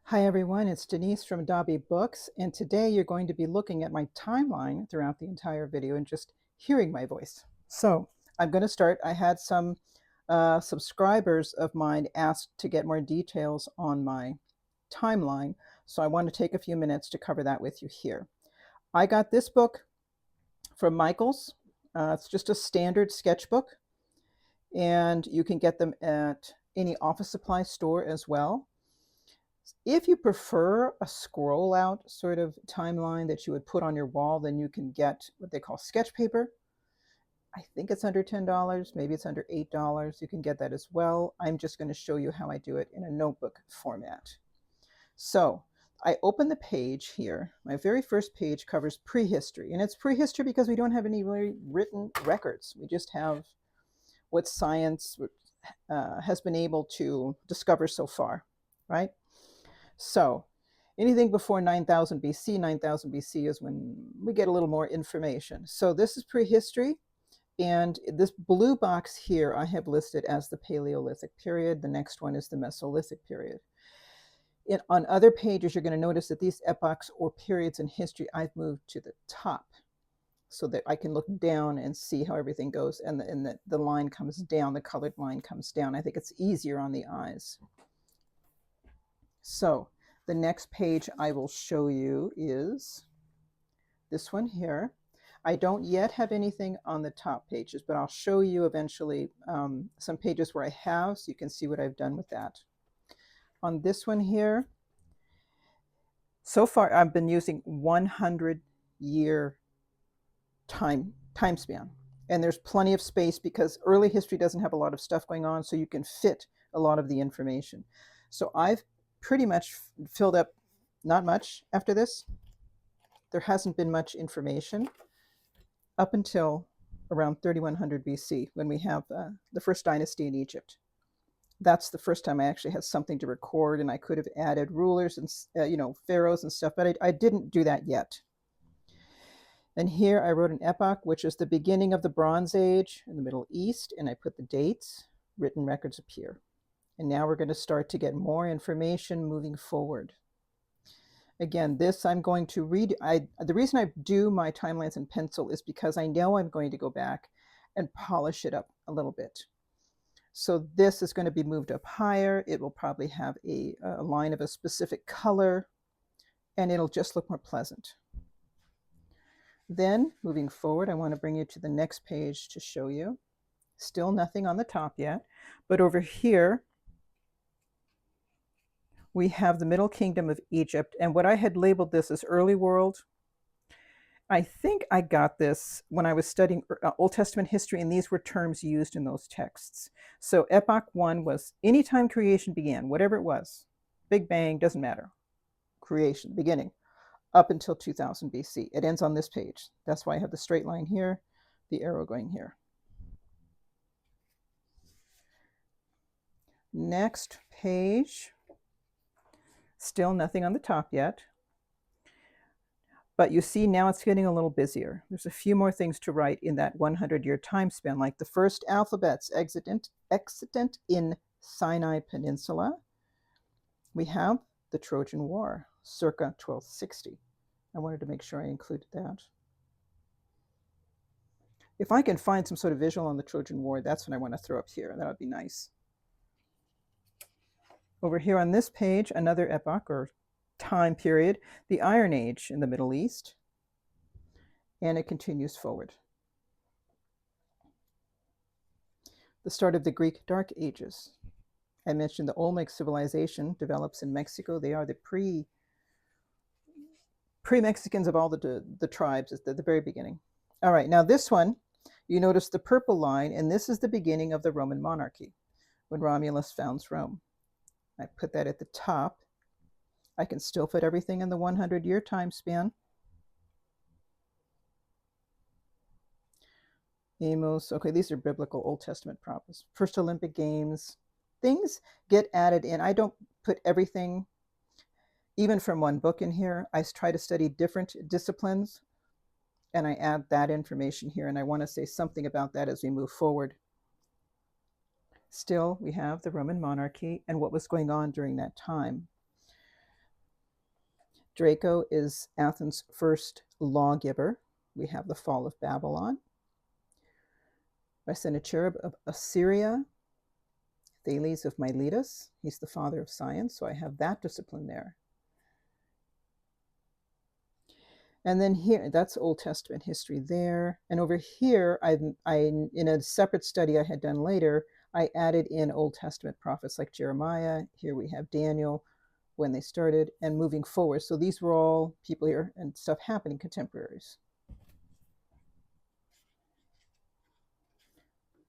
Hi everyone, it's Denise from Dobby Books, and today you're going to be looking at my timeline throughout the entire video and just hearing my voice. So I'm going to start. I had some subscribers of mine ask to get more details on my timeline, so I want to take a few minutes to cover that with you here. I got this book from Michaels. It's just a standard sketchbook, and you can get them at any office supply store as well. If you prefer a scroll out sort of timeline that you would put on your wall, then you can get what they call sketch paper. I think it's under $10, maybe it's under $8. You can get that as well. I'm just going to show you how I do it in a notebook format. So I open the page here. My very first page covers prehistory, and it's prehistory because we don't have any really written records. We just have what science has been able to discover so far, right? So anything before 9000 BC, 9000 BC is when we get a little more information. So this is prehistory. And this blue box here I have listed as the Paleolithic period. The next one is the Mesolithic period. On other pages, you're going to notice that these epochs or periods in history I've moved to the top so that I can look down and see how everything goes. And the line comes down, the colored line comes down. I think it's easier on the eyes. So the next page I will show you is this one here. I don't yet have anything on the top pages, but I'll show you eventually some pages where I have, so you can see what I've done with that. On this one here, so far I've been using 100-year time span. And there's plenty of space because early history doesn't have a lot of stuff going on, so you can fit a lot of the information. So I've pretty much filled up, not much after this. There hasn't been much information up until around 3100 BC when we have the first dynasty in Egypt. That's the first time I actually had something to record, and I could have added rulers and pharaohs and stuff, but I didn't do that yet. And here I wrote an epoch, which is the beginning of the Bronze Age in the Middle East, and I put the dates. Written records appear. And now we're going to start to get more information moving forward. Again, this I'm going to read. The reason I do my timelines in pencil is because I know I'm going to go back and polish it up a little bit. So this is going to be moved up higher. It will probably have a line of a specific color, and it'll just look more pleasant. Then moving forward, I want to bring you to the next page to show you. Still nothing on the top yet, but over here, we have the Middle Kingdom of Egypt. And what I had labeled this as early world, I think I got this when I was studying Old Testament history, and these were terms used in those texts. So Epoch 1 was anytime creation began, whatever it was, Big Bang, doesn't matter, creation, beginning, up until 2000 BC. It ends on this page. That's why I have the straight line here, the arrow going here. Next page, still nothing on the top yet. But you see now it's getting a little busier. There's a few more things to write in that 100-year time span, like the first alphabets extant in Sinai Peninsula. We have the Trojan War, circa 1260. I wanted to make sure I included that. If I can find some sort of visual on the Trojan War, that's what I want to throw up here. That would be nice. Over here on this page, another epoch or time period, the Iron Age in the Middle East, and it continues forward. The start of the Greek Dark Ages. I mentioned the Olmec civilization develops in Mexico. They are the pre-Mexicans of all the tribes at the very beginning. All right, now this one, you notice the purple line, and this is the beginning of the Roman monarchy, when Romulus founds Rome. I put that at the top. I can still fit everything in the 100-year time span. Amos, okay, these are biblical Old Testament prophets. First Olympic Games, things get added in. I don't put everything, even from one book in here. I try to study different disciplines, and I add that information here, and I want to say something about that as we move forward. Still, we have the Roman monarchy and what was going on during that time. Draco is Athens' first lawgiver. We have the fall of Babylon. by Sennacherib of Assyria, Thales of Miletus. He's the father of science, so I have that discipline there. And then here, that's Old Testament history there. And over here, I in a separate study I had done later, I added in Old Testament prophets like Jeremiah. Here we have Daniel, when they started, and moving forward. So these were all people here and stuff happening, contemporaries.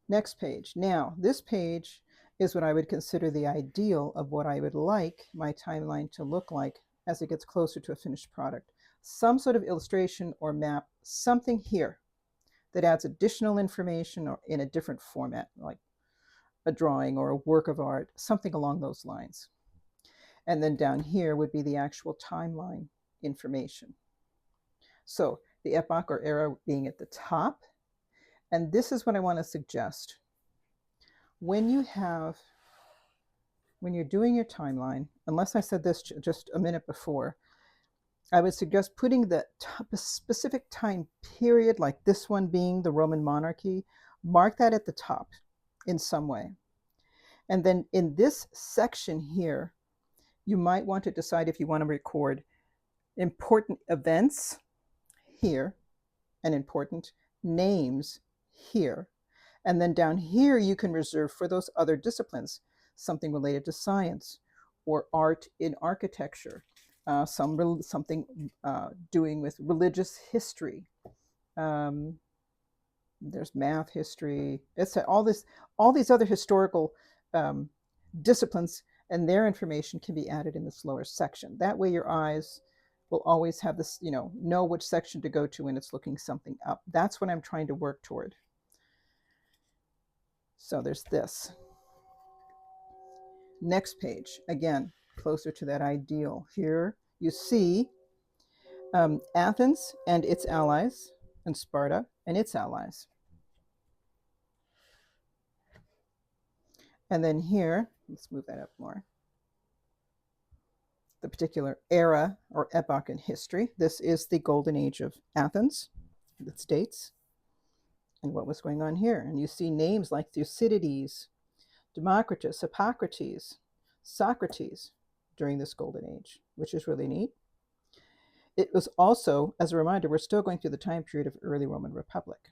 Next page. Now, this page is what I would consider the ideal of what I would like my timeline to look like as it gets closer to a finished product. Some sort of illustration or map, something here that adds additional information or in a different format, like a drawing or a work of art, something along those lines. And then down here would be the actual timeline information. So the epoch or era being at the top. And this is what I want to suggest. When you're doing your timeline, unless I said this just a minute before, I would suggest putting the specific time period, like this one being the Roman monarchy, mark that at the top in some way. And then in this section here, you might want to decide if you want to record important events here and important names here. And then down here, you can reserve for those other disciplines, something related to science or art in architecture, something doing with religious history. There's math history. It's all these other historical disciplines, and their information can be added in this lower section. That way your eyes will always have this, know which section to go to when it's looking something up. That's what I'm trying to work toward. So there's this. Next page, again, closer to that ideal. Here you see Athens and its allies, and Sparta and its allies. And then here, let's move that up more. The particular era or epoch in history. This is the golden age of Athens, the states, and what was going on here. And you see names like Thucydides, Democritus, Hippocrates, Socrates during this golden age, which is really neat. It was also, as a reminder, we're still going through the time period of early Roman Republic.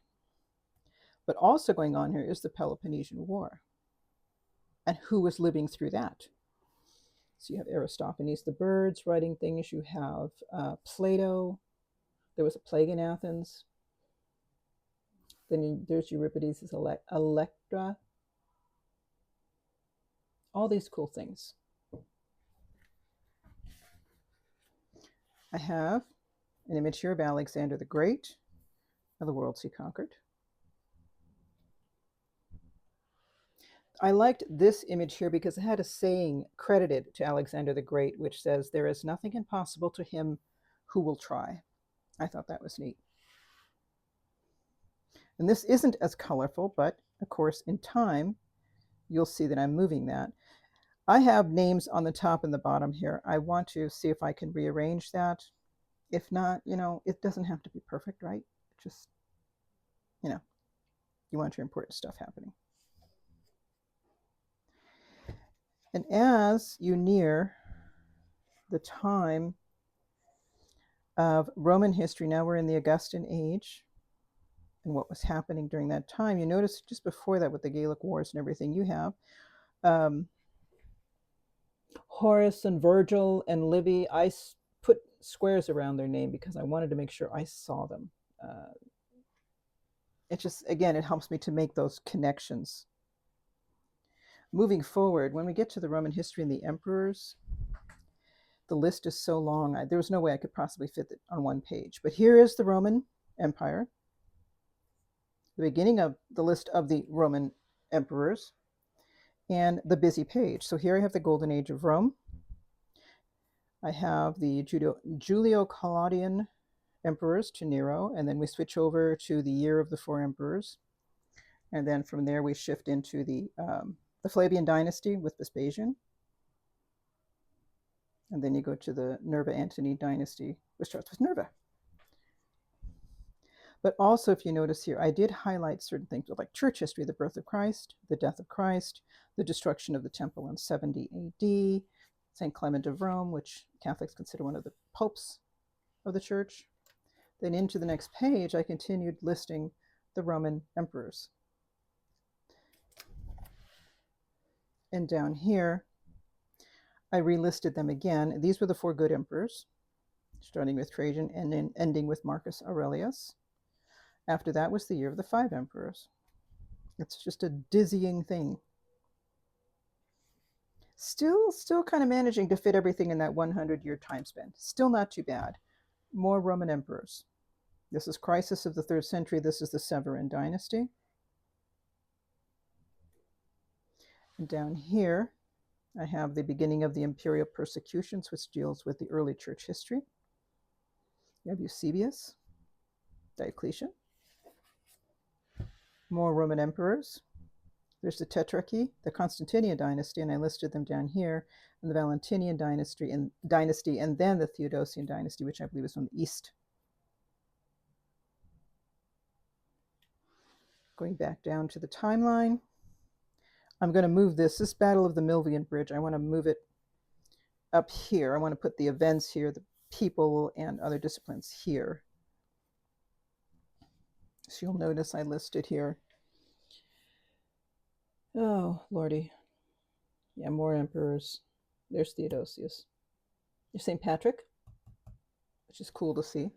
But also going on here is the Peloponnesian War. And who was living through that? So you have Aristophanes the birds writing things. You have Plato. There was a plague in Athens. Then there's Euripides' Electra. All these cool things. I have an image here of Alexander the Great and the worlds he conquered. I liked this image here because it had a saying credited to Alexander the Great, which says, "There is nothing impossible to him who will try." I thought that was neat. And this isn't as colorful, but of course, in time, you'll see that I'm moving that. I have names on the top and the bottom here. I want to see if I can rearrange that. If not, it doesn't have to be perfect, right? Just, you want your important stuff happening. And as you near the time of Roman history, now we're in the Augustan age, and what was happening during that time, you notice just before that with the Gallic Wars and everything, you have Horace and Virgil and Livy. I put squares around their name because I wanted to make sure I saw them. It just, again, it helps me to make those connections. Moving forward, when we get to the Roman history and the emperors, the list is so long, there was no way I could possibly fit it on one page. But here is the Roman Empire, the beginning of the list of the Roman emperors, and the busy page. So here I have the Golden Age of Rome. I have the Julio-Claudian emperors to Nero, and then we switch over to the year of the four emperors. And then from there we shift into the Flavian dynasty with Vespasian. And then you go to the Nerva-Antony dynasty, which starts with Nerva. But also, if you notice here, I did highlight certain things like church history, the birth of Christ, the death of Christ, the destruction of the temple in 70 AD, St. Clement of Rome, which Catholics consider one of the popes of the church. Then into the next page, I continued listing the Roman emperors. And down here, I relisted them again. These were the 4 good emperors, starting with Trajan and then ending with Marcus Aurelius. After that was the year of the 5 emperors. It's just a dizzying thing. Still kind of managing to fit everything in that 100-year time span. Still not too bad. More Roman emperors. This is Crisis of the 3rd century. This is the Severan dynasty. And down here, I have the beginning of the imperial persecutions, which deals with the early church history. You have Eusebius, Diocletian. More Roman emperors. There's the Tetrarchy, the Constantinian dynasty, and I listed them down here, and the Valentinian dynasty, and then the Theodosian dynasty, which I believe is from the east. Going back down to the timeline, I'm going to move this Battle of the Milvian Bridge, I want to move it up here. I want to put the events here, the people and other disciplines here. So you'll notice I listed here. Oh, Lordy. Yeah, more emperors. There's Theodosius. There's St. Patrick, which is cool to see.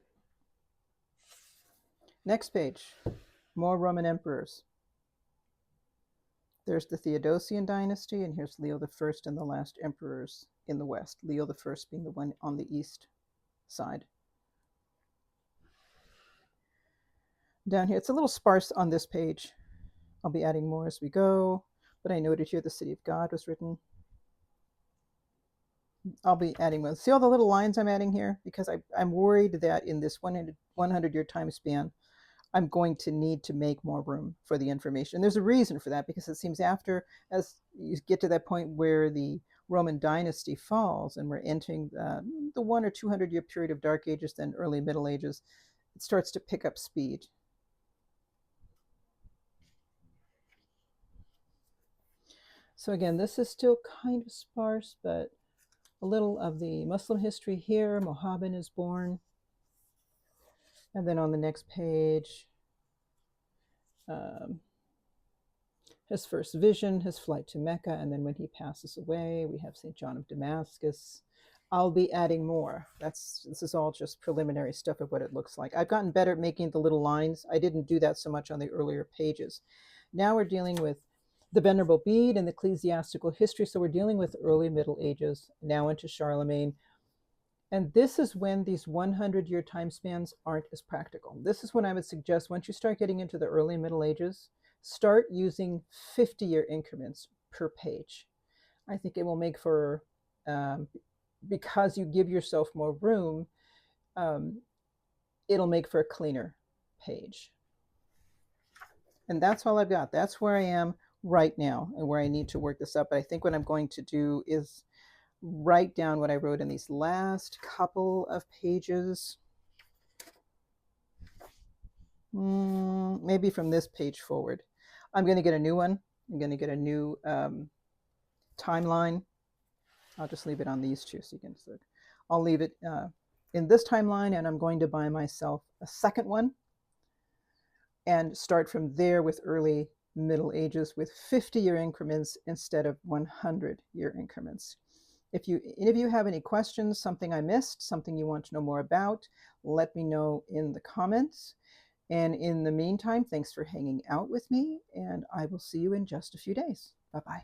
Next page, more Roman emperors. There's the Theodosian dynasty, and here's Leo I and the last emperors in the West. Leo I being the one on the east side. Down here, it's a little sparse on this page. I'll be adding more as we go, but I noted here the City of God was written. I'll be adding more. See all the little lines I'm adding here? Because I'm worried that in this 100-year time span, I'm going to need to make more room for the information. And there's a reason for that, because it seems as you get to that point where the Roman dynasty falls and we're entering the 100 or 200-year period of Dark Ages, then early Middle Ages, it starts to pick up speed. So again, this is still kind of sparse, but a little of the Muslim history here. Mohammed is born. And then on the next page, his first vision, his flight to Mecca, and then when he passes away, we have St. John of Damascus. I'll be adding more. This is all just preliminary stuff of what it looks like. I've gotten better at making the little lines. I didn't do that so much on the earlier pages. Now we're dealing with the Venerable Bede and the ecclesiastical history. So we're dealing with early Middle Ages, now into Charlemagne. And this is when these 100-year time spans aren't as practical. This is when I would suggest, once you start getting into the early Middle Ages, start using 50-year increments per page. I think it will make for, because you give yourself more room, it'll make for a cleaner page. And that's all I've got. That's where I am right now and where I need to work this up. But I think what I'm going to do is write down what I wrote in these last couple of pages. Maybe from this page forward. I'm going to get a new one. I'm going to get a new timeline. I'll just leave it on these two so you can look. I'll leave it in this timeline, and I'm going to buy myself a second one and start from there with early Middle Ages with 50-year increments instead of 100-year increments. If any of you have any questions, something I missed, something you want to know more about, let me know in the comments. And in the meantime, thanks for hanging out with me, and I will see you in just a few days. Bye-bye.